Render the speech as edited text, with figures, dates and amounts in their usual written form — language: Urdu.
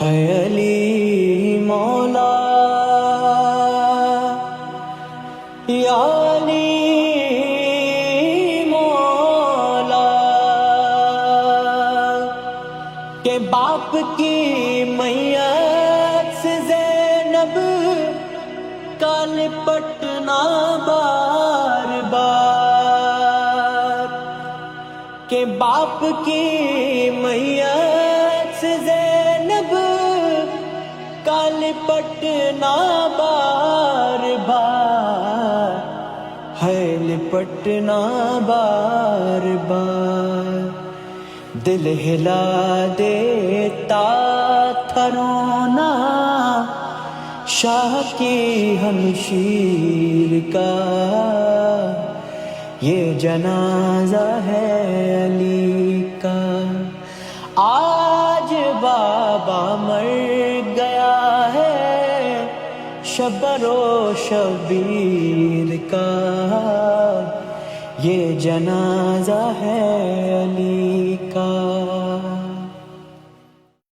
ہے علی مولا یا علی مولا کہ باپ کی میت سے زینب کا لپٹنا بار بار، کہ باپ کی میت سے زینب کا لپٹنا بار بار، ہے لپٹنا بار بار، دل ہلا دیتا تھا رونا شاہ کی ہمشیر کا، یہ جنازہ ہے علی کا۔ آج بابا مر گیا ہے شبر و شبیر کا، یہ جنازہ ہے علی